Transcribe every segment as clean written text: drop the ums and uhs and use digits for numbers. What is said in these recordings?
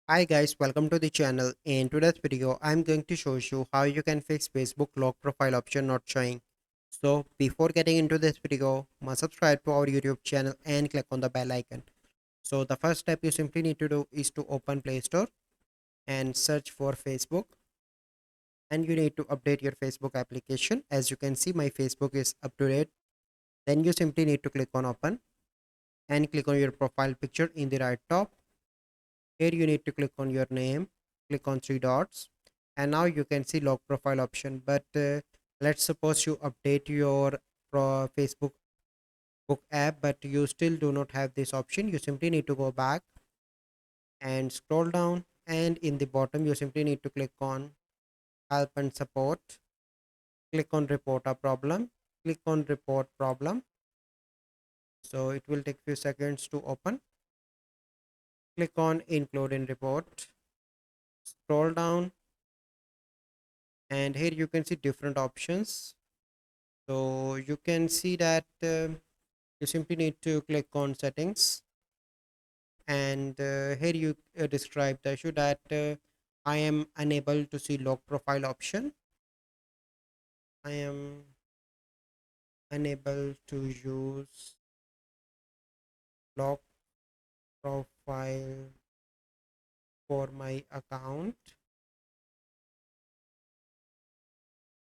Hi guys, welcome to the channel. In today's video, I'm going to show you how you can fix Facebook lock profile option not showing. So before getting into this video, must subscribe to our YouTube channel and click on the bell icon. So the first step you simply need to do is to open Play Store and search for Facebook, and you need to update your Facebook application. As you can see, my Facebook is up to date. Then you simply need to click on open and click on your profile picture in the right top. Here you need to click on your name, click on three dots, and now you can see log profile option. But let's suppose you update your Facebook book app, but you still do not have this option. You simply need to go back and scroll down, and in the bottom you simply need to click on help and support. Click on report a problem. Click on report problem. So it will take few seconds to open. Click on include in report. Scroll down, and here you can see different options. So you can see that you simply need to click on settings, and here you describe the issue that I am unable to see log profile option. I am unable to use log profile for my account.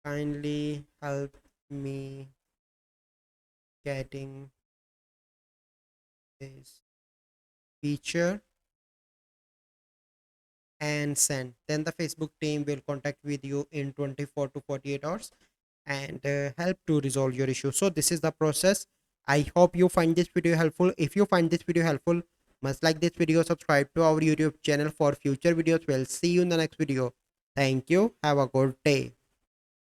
Kindly help me getting this feature and send. Then the Facebook team will contact with you in 24 to 48 hours and help to resolve your issue. So this is the process. I hope you find this video helpful. If you find this video helpful, must like this video, subscribe to our YouTube channel for future videos. We'll see you in the next video. Thank you. Have a good day.